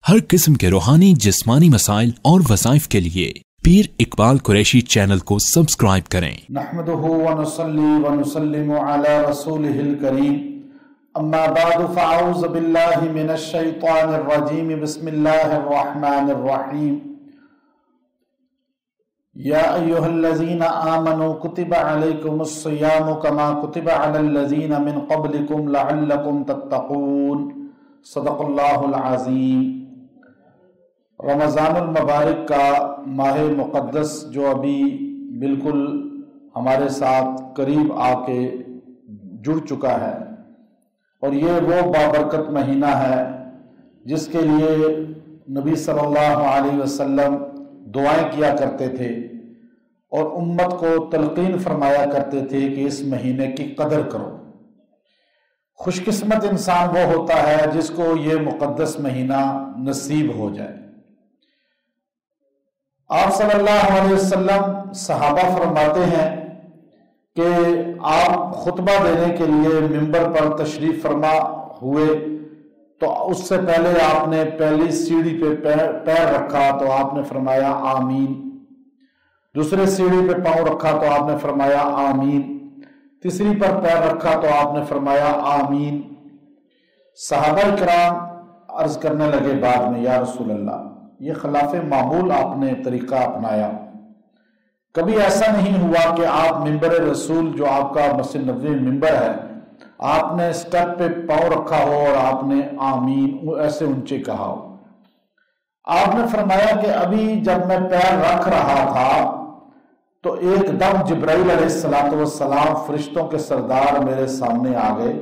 ہر قسم کے روحانی جسمانی مسائل اور وظائف کے لیے پیر اقبال قریشی چینل کو سبسکرائب کریں۔ نحمده ونصلي ونسلم على رسوله الكريم اما بعد فاعوذ بالله من الشيطان الرجيم بسم الله الرحمن الرحيم يا ايها الذين آمنوا كتب عليكم الصيام كما كتب على الذين من قبلكم لعلكم تتقون صدق اللہ العظیم۔ رمضان المبارک کا ماہ مقدس جو ابھی بالکل ہمارے ساتھ قریب آ کے جڑ چکا ہے، اور یہ وہ بابرکت مہینہ ہے جس کے لیے نبی صلی اللہ علیہ وسلم دعائیں کیا کرتے تھے اور امت کو تلقین فرمایا کرتے تھے کہ اس مہینے کی قدر کرو۔ خوش قسمت انسان وہ ہوتا ہے جس کو یہ مقدس مہینہ نصیب ہو جائے۔ آپ صلی اللہ علیہ وسلم صحابہ فرماتے ہیں کہ آپ خطبہ دینے کے لیے ممبر پر تشریف فرما ہوئے تو اس سے پہلے آپ نے پہلی سیڑھی پہ پیر رکھا تو آپ نے فرمایا آمین، دوسرے سیڑھی پہ پاؤں رکھا تو آپ نے فرمایا آمین، تیسری پر پیر رکھا تو آپ نے فرمایا آمین۔ صحابہ کرام عرض کرنے لگے بعد میں، یا رسول اللہ، یہ خلاف معمول آپ نے طریقہ اپنایا، کبھی ایسا نہیں ہوا کہ آپ ممبر رسول جو آپ کا مسجد نبوی ممبر ہے، آپ نے سٹیپ پہ پاؤں رکھا ہو اور آپ نے آمین ایسے اونچے کہا ہو۔ آپ نے فرمایا کہ ابھی جب میں پیر رکھ رہا تھا تو ایک دم جبرائیل علیہ السلام فرشتوں کے سردار میرے سامنے آ گئے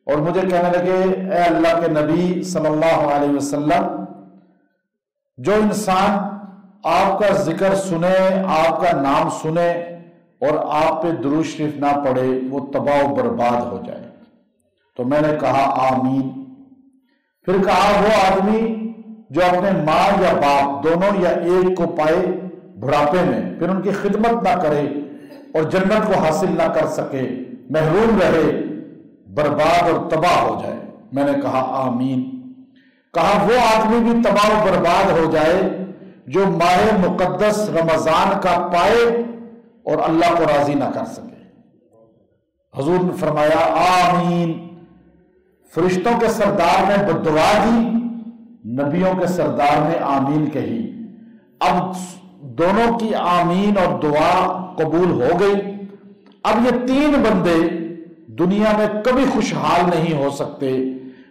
اور مجھے کہنے لگے، اے اللہ کے نبی صلی اللہ علیہ وسلم، جو انسان آپ کا ذکر سنے، آپ کا نام سنے اور آپ پہ درود شریف نہ پڑھے وہ تباہ و برباد ہو جائے۔ تو میں نے کہا آمین۔ پھر کہا وہ آدمی جو اپنے ماں یا باپ دونوں یا ایک کو پائے بڑھاپے میں، پھر ان کی خدمت نہ کرے اور جنت کو حاصل نہ کر سکے، محروم رہے، برباد اور تباہ ہو جائے۔ میں نے کہا آمین۔ کہا وہ آدمی بھی تباہ و برباد ہو جائے جو ماہ مقدس رمضان کا پائے اور اللہ کو راضی نہ کر سکے۔ حضور نے فرمایا آمین۔ فرشتوں کے سردار نے بددعا دی، نبیوں کے سردار نے آمین کہی۔ اب دونوں کی آمین اور دعا قبول ہو گئی۔ اب یہ تین بندے دنیا میں کبھی خوشحال نہیں ہو سکتے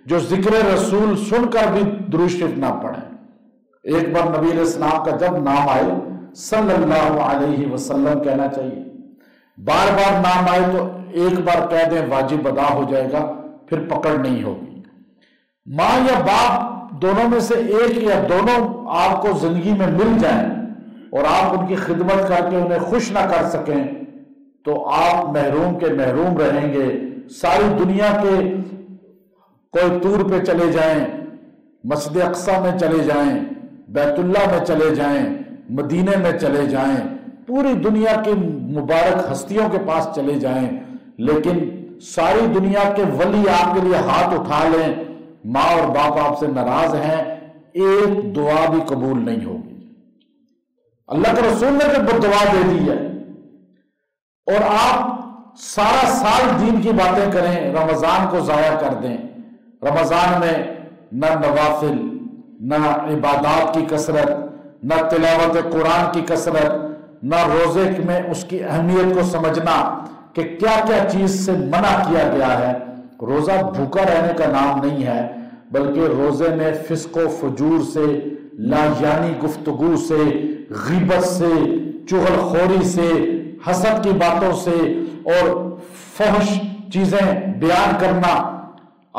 جو ذکر رسول سن کر بھی درود شریف نہ پڑھیں۔ ایک بار نبی علیہ السلام کا جب نام آئے صلی اللہ علیہ وسلم کہنا چاہیے، بار بار نام آئے تو ایک بار کہہ دیں واجب ادا ہو جائے گا، پھر پکڑ نہیں ہوگی۔ ماں یا باپ دونوں میں سے ایک یا دونوں آپ کو زندگی میں مل جائیں اور آپ ان کی خدمت کر کے انہیں خوش نہ کر سکیں تو آپ محروم کے محروم رہیں گے۔ ساری دنیا کے کوئی طور پہ چلے جائیں، مسجد اقصی میں چلے جائیں، بیت اللہ میں چلے جائیں، مدینے میں چلے جائیں، پوری دنیا کی مبارک ہستیوں کے پاس چلے جائیں، لیکن ساری دنیا کے ولی آپ کے لیے ہاتھ اٹھا لیں، ماں اور باپ آپ سے ناراض ہیں، ایک دعا بھی قبول نہیں ہوگی۔ اللہ کے رسول نے تو بددعا دے دی ہے، اور آپ سارا سال دین کی باتیں کریں، رمضان کو ضائع کر دیں۔ رمضان میں نہ نوافل، نہ عبادات کی کثرت، نہ تلاوت قرآن کی کثرت، نہ روزے میں اس کی اہمیت کو سمجھنا کہ کیا کیا چیز سے منع کیا گیا ہے۔ روزہ بھوکا رہنے کا نام نہیں ہے، بلکہ روزے میں فسق و فجور سے، لا یعنی گفتگو سے، غیبت سے، چغل خوری سے، حسد کی باتوں سے اور فحش چیزیں بیان کرنا۔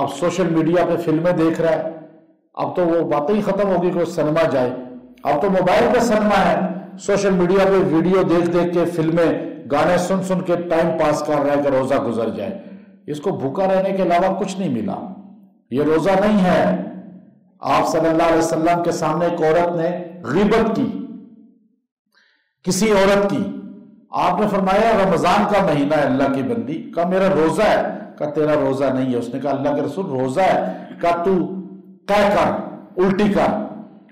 اب سوشل میڈیا پہ فلمیں دیکھ رہا ہے، اب تو وہ باتیں ہی ختم ہوگی کہ وہ سنیما جائے، اب تو موبائل پہ سنیما ہے، سوشل میڈیا پہ ویڈیو دیکھ دیکھ کے فلمیں، گانے سن سن کے ٹائم پاس کر رہا ہے کہ روزہ گزر جائے۔ اس کو بھوکا رہنے کے علاوہ کچھ نہیں ملا، یہ روزہ نہیں ہے۔ آپ صلی اللہ علیہ وسلم کے سامنے ایک عورت نے غیبت کی، کسی عورت کی، آپ نے فرمایا رمضان کا مہینہ ہے اللہ کی بندی، کہا میرا روزہ ہے، کہا تیرا روزہ نہیں ہے۔ اس نے کہا اللہ کے رسول روزہ ہے، کہا تو طے کر الٹی کر.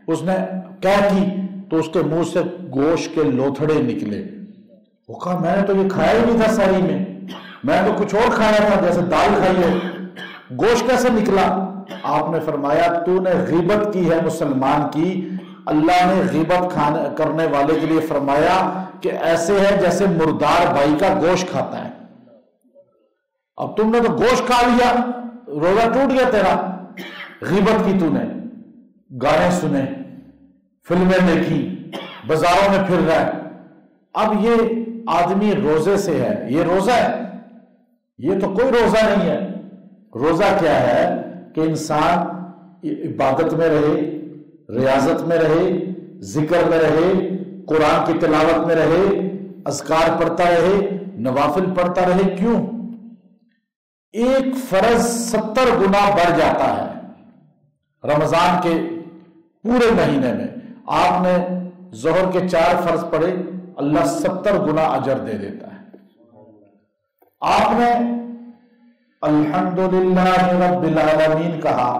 اس نے کہہ کی تو اس کے منہ سے گوشت کے لوتھڑے نکلے. وہ کہا میں نے تو یہ کھایا ہی نہیں تھا سحری میں تو کچھ اور کھایا تھا, جیسے دال کھائی ہے, گوشت کیسے نکلا؟ آپ نے فرمایا تو نے غیبت کی ہے مسلمان کی. اللہ نے غیبت کرنے والے کے لیے فرمایا کہ ایسے ہے جیسے مردار بھائی کا گوشت کھاتا ہے. اب تم نے تو گوشت کھا لیا, روزہ ٹوٹ گیا تیرا. غیبت کی تو نے, گانے سنے, فلمیں دیکھی, بازاروں میں پھر رہا ہے. اب یہ آدمی روزے سے ہے, یہ روزہ ہے؟ یہ تو کوئی روزہ نہیں ہے. روزہ کیا ہے کہ انسان عبادت میں رہے, ریاضت میں رہے, ذکر میں رہے, قرآن کی تلاوت میں رہے, اذکار پڑھتا رہے, نوافل پڑھتا رہے. کیوں؟ ایک فرض 70 گنا بڑھ جاتا ہے. رمضان کے پورے مہینے میں آپ نے ظہر کے 4 فرض پڑھے, اللہ 70 گنا اجر دے دیتا ہے. آپ نے الحمدللہ رب العالمین کہا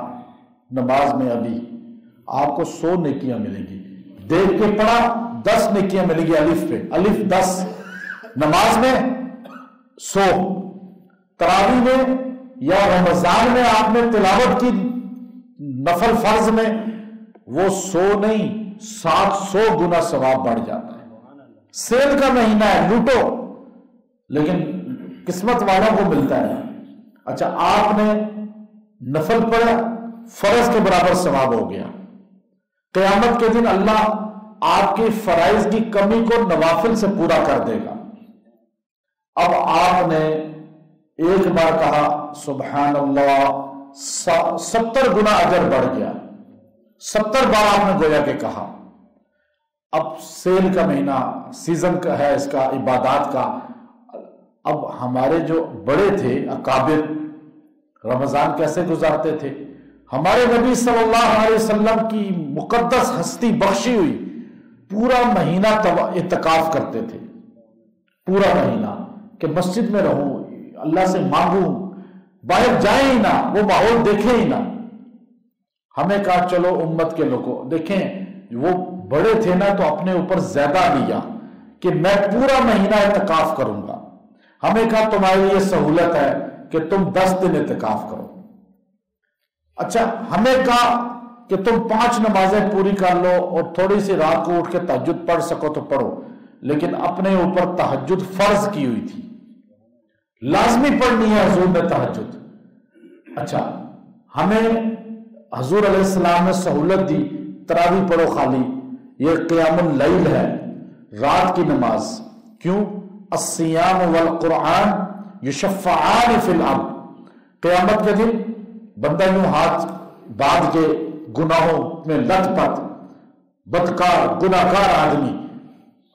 نماز میں, ابھی آپ کو 100 نیکیاں ملیں گی. دیکھ کے پڑھا 10 نیکیاں ملیں گی الف پہ, الف 10. نماز میں 100, تراویح میں یا رمضان میں آپ نے تلاوت کی نفل فرض میں, وہ 100 نہیں 700 گنا ثواب بڑھ جاتا ہے. سیل کا مہینہ ہے, لوٹو, لیکن قسمت والوں کو ملتا ہے. اچھا آپ نے نفل پڑھا, فرض کے برابر ثواب ہو گیا. قیامت کے دن اللہ آپ کی فرائض کی کمی کو نوافل سے پورا کر دے گا. اب آپ نے ایک بار کہا سبحان اللہ, 70 گنا اجر بڑھ گیا. 70 بار آپ نے گویا کہ کہا. اب سیل کا مہینہ, سیزن کا ہے اس کا, عبادات کا. اب ہمارے جو بڑے تھے اکابر, رمضان کیسے گزارتے تھے؟ ہمارے نبی صلی اللہ علیہ وسلم کی مقدس ہستی بخشی ہوئی پورا مہینہ اعتکاف کرتے تھے. پورا مہینہ کہ مسجد میں رہوں, اللہ سے مانگوں, باہر جائیں ہی نہ, وہ ماحول دیکھیں ہی نہ. ہمیں کہا چلو امت کے لوگوں دیکھیں, وہ بڑے تھے نا تو اپنے اوپر زیادہ لیا کہ میں پورا مہینہ اعتکاف کروں گا. ہمیں کہا تمہاری یہ سہولت ہے کہ تم 10 دن اعتکاف کرو. اچھا ہمیں کہا کہ تم 5 نمازیں پوری کر لو اور تھوڑی سی رات کو اٹھ کے تہجد پڑھ سکو تو پڑھو, لیکن اپنے اوپر تہجد فرض کی ہوئی تھی, لازمی پڑھنی ہے حضور نے تہجد. اچھا ہمیں حضور علیہ السلام نے سہولت دی, تراویح پڑھو خالی, یہ قیام اللیل ہے, رات کی نماز. کیوں؟ الصیام والقرآن یشفعان فی الارض. قیامت کے دن بندہ یوں ہاتھ باندھ کے گناہوں میں لت پت, بدکار گناہگار آدمی,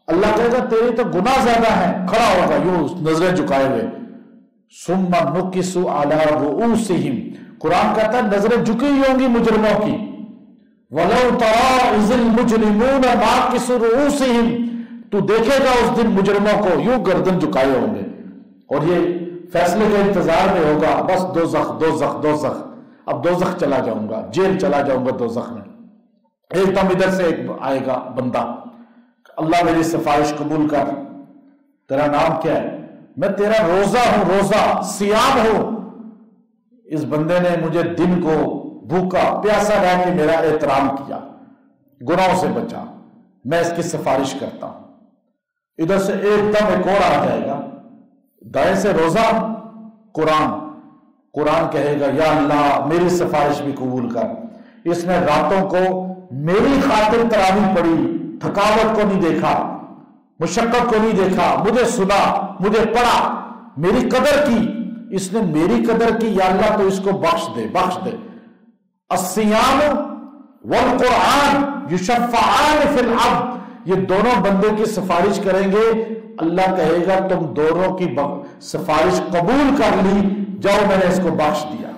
اللہ کہے گا تیری تو گناہ زیادہ ہیں, کھڑا ہوگا یوں نظریں جھکائے ہوئے. ثم نکسوا علی رؤوسہم, قرآن کہتا ہے نظریں جھکی ہوئی ہوں گی مجرموں کی. وَلَوْ تَرَىٰ إِذِ الْمُجْرِمُونَ نَاكِسُو رُؤُوسِهِمْ, تو دیکھے گا اس دن مجرموں کو یوں گردن جھکائے ہوں گے, اور یہ فیصلے کے انتظار میں ہوگا, بس دوزخ دوزخ دوزخ, اب دوزخ چلا جاؤں گا, جیل چلا جاؤں گا دوزخ میں. ایک دم ادھر سے ایک آئے گا بندہ, اللہ میری سفارش قبول کر, تیرا نام کیا ہے؟ میں تیرا روزہ ہوں, روزہ سیام ہوں. اس بندے نے مجھے دن کو بھوکا پیاسا رہ کے میرا احترام کیا, گناہوں سے بچا, میں اس کی سفارش کرتا ہوں. ادھر سے ایک دم ایک اور آ جائے گا, دائیں سے روزہ, قرآن کہے گا یا اللہ میری سفارش بھی قبول کر, اس نے راتوں کو میری خاطر تراویح پڑھی, تھکاوٹ کو نہیں دیکھا, مشقت کو نہیں دیکھا, مجھے سنا, مجھے پڑھا, میری قدر کی, اس نے میری قدر کی, یا اللہ تو اس کو بخش دے, بخش دے. الصیام والقرآن یشفعان فی العبد, یہ دونوں بندے کی سفارش کریں گے. اللہ کہے گا تم دونوں کی سفارش قبول کر لی, جاؤ میں نے اس کو بخش دیا.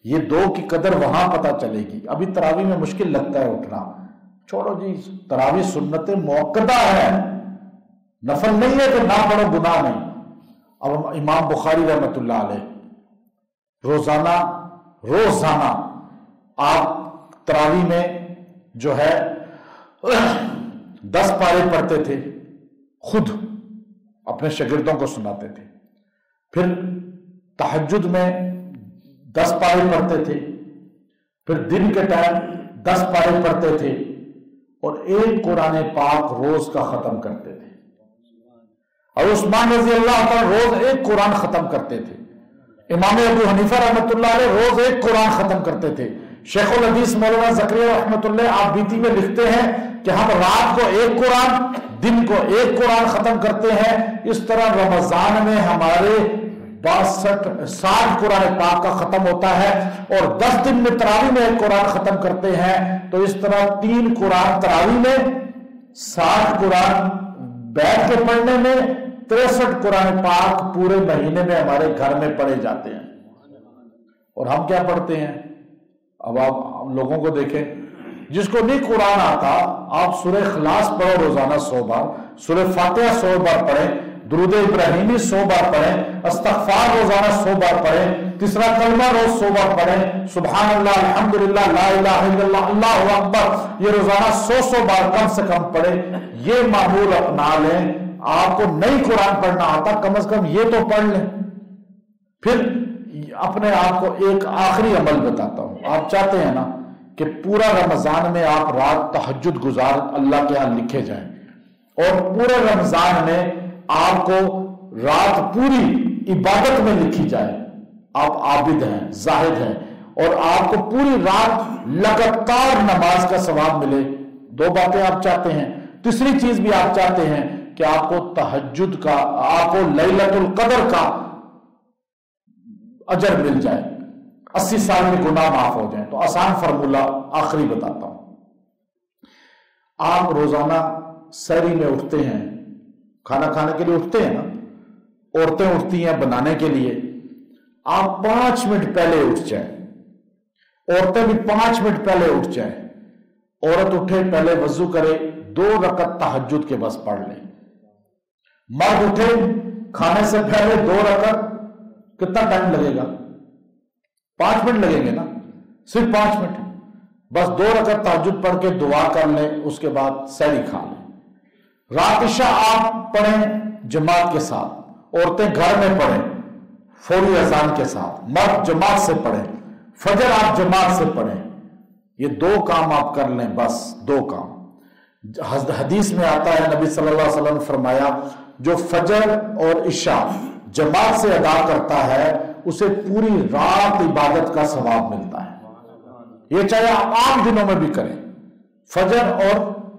یہ دو کی قدر وہاں پتہ چلے گی. ابھی تراویح میں مشکل لگتا ہے اٹھنا, چھوڑو جی, تراویح سنت موقدہ ہے, نفل نہیں ہے کہ نہ پڑھو گناہ نہیں. اب امام بخاری رحمۃ اللہ علیہ روزانہ آپ تراویح میں جو ہے 10 پارے پڑھتے تھے، خود اپنے شاگردوں کو سناتے تھے. پھر تہجد میں 10 پارے پڑھتے تھے، پھر دن کے ٹائم 10 پارے پڑھتے تھے، اور ایک قرآن پاک روز کا ختم کرتے تھے. اور عثمان رضی اللہ عنہ روز ایک قرآن ختم کرتے تھے. امام ابو حنیفہ رحمۃ اللہ علیہ روز ایک قرآن ختم کرتے تھے. شیخ الحدیث مولانا زکریا رحمۃ اللہ آپ بیتی میں لکھتے ہیں کہ ہم رات کو ایک قرآن، دن کو ایک قرآن ختم کرتے ہیں. اس طرح رمضان میں ہمارے 60 قرآن پاک کا ختم ہوتا ہے، اور 10 دن میں تراویح میں ایک قرآن ختم کرتے ہیں. تو اس طرح 3 قرآن تراویح میں، 60 قرآن بیٹھ کے پڑھنے میں، 63 قرآن پاک پورے مہینے میں ہمارے گھر میں پڑھے جاتے ہیں. اور ہم کیا پڑھتے ہیں؟ اب آپ لوگوں کو دیکھیں، جس کو نہیں قرآن آتا آپ سورہ اخلاص پڑھو روزانہ 100 بار، سورہ فاتحہ 100 بار پڑھیں، درود ابراہیمی 100 بار پڑھیں، استغفار روزانہ 100 بار پڑھیں، تیسرا کلمہ روز 100 بار پڑھیں، سبحان اللہ، الحمدللہ، لا الہ الا اللہ، اللہ اکبر، یہ روزانہ 100 بار کم سے کم پڑھیں. یہ معمول اپنا لیں. آپ کو نہیں قرآن پڑھنا آتا، کم از کم یہ تو پڑھ لیں. پھر اپنے آپ کو ایک آخری عمل بتاتا ہوں. آپ چاہتے ہیں نا کہ پورا رمضان میں آپ رات تہجد گزار اللہ کے ہاں لکھے جائیں، اور پورے رمضان میں آپ کو رات پوری عبادت میں لکھی جائے. آپ عابد ہیں، زاہد ہیں، اور آپ کو پوری رات لگاتار نماز کا ثواب ملے. 2 باتیں آپ چاہتے ہیں. تیسری چیز بھی آپ چاہتے ہیں کہ آپ کو تہجد کا، آپ کو لیلۃ القدر کا اجر مل جائے، 80 سال میں گناہ معاف ہو جائیں. تو آسان فارمولہ آخری بتاتا ہوں. آپ روزانہ سحری میں اٹھتے ہیں، کھانا کھانے کے لیے اٹھتے ہیں نا، عورتیں اٹھتی ہیں بنانے کے لیے. آپ 5 منٹ پہلے اٹھ جائیں، عورتیں بھی 5 منٹ پہلے اٹھ جائیں. عورت اٹھے پہلے وضو کرے، 2 رکعت تہجد کے بس پڑھ لیں. مرد اٹھے کھانے سے پہلے 2 رکعت. کتنا ٹائم لگے گا؟ 5 منٹ لگیں گے نا، صرف 5 منٹ. بس 2 رکعت تہجد پڑھ کے دعا کر لیں، اس کے بعد سحری کھا لیں. رات عشاء آپ پڑھیں جماعت کے ساتھ، عورتیں گھر میں پڑھیں فوری اذان کے ساتھ، مرد جماعت سے پڑھیں، فجر آپ جماعت سے پڑھیں. یہ 2 کام آپ کر لیں، بس 2 کام. حدیث میں آتا ہے، نبی صلی اللہ علیہ وسلم نے فرمایا جو فجر اور عشاء جماعت سے ادا کرتا ہے اسے پوری رات عبادت کا ثواب ملتا ہے. یہ چاہے آپ عام دنوں میں بھی کریں. فجر اور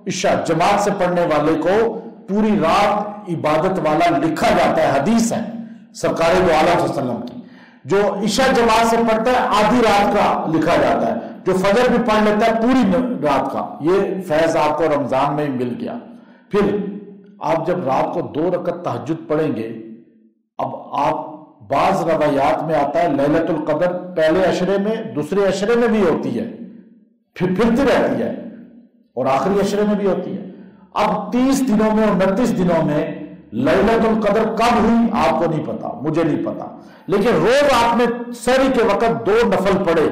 عشاء جماعت سے پڑھنے والے کو پوری رات عبادت والا لکھا جاتا ہے. حدیث ہے سرکار دو عالم صلی اللہ علیہ وسلم کی. جو عشاء جماعت سے پڑھتا ہے آدھی رات کا لکھا جاتا ہے، جو فجر بھی پڑھ لیتا ہے پوری رات کا. یہ فیض آپ کو رمضان میں مل گیا. پھر آپ جب رات کو 2 رکعت تہجد پڑھیں گے، اب آپ بعض روایات میں آتا ہے لیلۃ القدر پہلے عشرے میں، دوسرے عشرے میں بھی ہوتی ہے، پھر پھرتی رہتی ہے، اور آخری عشرے میں بھی ہوتی ہے. اب 30 دنوں میں، 29 دنوں میں لیلۃ القدر کب ہوئی آپ کو نہیں پتا، مجھے نہیں پتا، لیکن روز آپ نے سحری کے وقت 2 نفل پڑھے.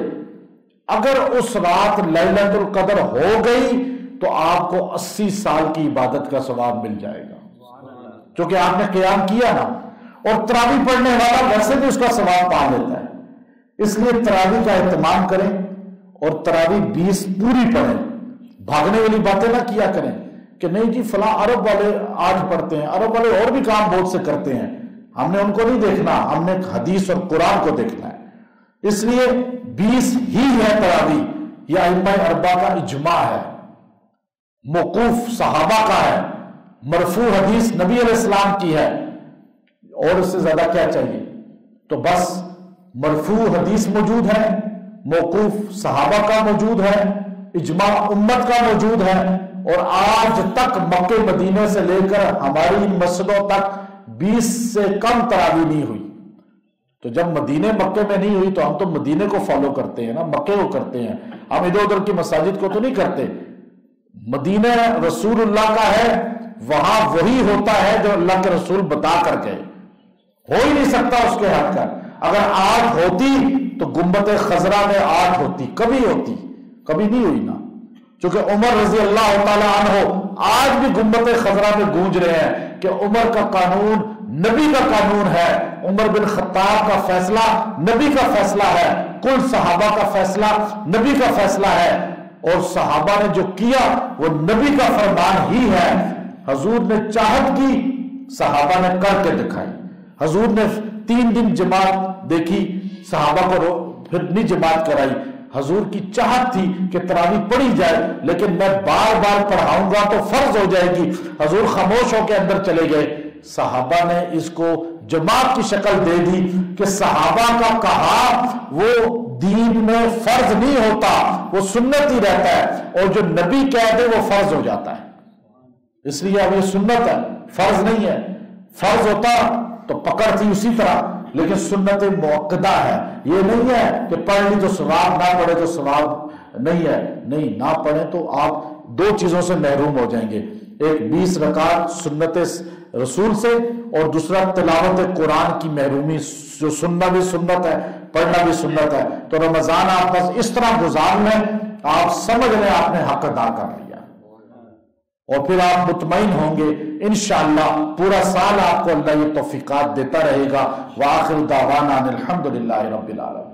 اگر اس رات لیلۃ القدر ہو گئی تو آپ کو 80 سال کی عبادت کا ثواب مل جائے گا، کیونکہ آپ نے قیام کیا نا. اور تراویح پڑھنے والا ویسے بھی اس کا ثواب پا لیتا ہے. اس لیے تراویح کا اہتمام کریں، اور تراویح 20 پوری پڑھیں. بھاگنے والی باتیں نہ کیا کریں کہ نہیں جی فلاں عرب والے آج پڑھتے ہیں، عرب والے اور بھی کام بہت سے کرتے ہیں، ہم نے ان کو نہیں دیکھنا، ہم نے حدیث اور قرآن کو دیکھنا ہے. اس لیے 20 ہی ہے تراویح. یہ ائمہ اربعہ کا اجماع ہے، موقوف صحابہ کا ہے، مرفوع حدیث نبی علیہ السلام کی ہے، اور اس سے زیادہ کیا چاہیے؟ تو بس مرفوع حدیث موجود ہے، موقوف صحابہ کا موجود ہے، اجماع امت کا موجود ہے، اور آج تک مکہ مدینے سے لے کر ہماری مسجدوں تک 20 سے کم تراویح نہیں ہوئی. تو جب مدینے مکے میں نہیں ہوئی تو ہم تو مدینے کو فالو کرتے ہیں نا، مکے کو کرتے ہیں، ہم ادھر ادھر کی مساجد کو تو نہیں کرتے. مدینہ رسول اللہ کا ہے، وہاں وہی ہوتا ہے جو اللہ کے رسول بتا کر گئے. ہو ہی نہیں سکتا اس کے حق کا. اگر 8 ہوتی تو گنبد خضرا میں 8 ہوتی، کبھی ہوتی. کبھی نہیں ہوئی نا، چونکہ عمر رضی اللہ تعالیٰ عنہ آج بھی گنبد خضرا میں گونج رہے ہیں کہ عمر کا قانون نبی کا قانون ہے، عمر بن خطاب کا فیصلہ نبی کا فیصلہ ہے، کل صحابہ کا فیصلہ نبی کا فیصلہ ہے، اور صحابہ نے جو کیا وہ نبی کا فرمان ہی ہے۔ حضور نے چاہت کی، صحابہ نے کر کے دکھائی۔ حضور نے 3 دن جماعت دیکھی، صحابہ کو پھر نہیں جماعت کرائی۔ حضور کی چاہت تھی کہ تراویح پڑھی جائے، لیکن میں بار بار پڑھاؤں گا تو فرض ہو جائے گی۔ حضور خاموش ہو کے اندر چلے گئے۔ صحابہ نے اس کو جماعت کی شکل دے دی کہ صحابہ کا کہا وہ دین میں فرض نہیں ہوتا، وہ سنت ہی رہتا ہے، اور جو نبی کہہ دے وہ فرض ہو جاتا ہے۔ اس لیے اب یہ سنت ہے، فرض نہیں ہے۔ فرض ہوتا تو پکڑ تھی اسی طرح، لیکن سنت موقدہ ہے۔ یہ نہیں ہے کہ پڑھ لی تو ثواب، نہ پڑھے تو ثواب نہیں ہے، نہیں، نہ پڑھے تو آپ 2 چیزوں سے محروم ہو جائیں گے، ایک 20 رکعت سنت رسول سے، اور دوسرا تلاوت قرآن کی محرومی، جو سننا بھی سنت ہے، پڑھنا بھی سنت ہے۔ تو رمضان آپ بس اس طرح گزار لیں، آپ سمجھ لیں آپ نے حق ادا کر لیا، اور پھر آپ مطمئن ہوں گے انشاءاللہ پورا سال آپ کو اللہ یہ توفیقات دیتا رہے گا۔ وآخر دعوانا ان الحمدللہ رب العالمین۔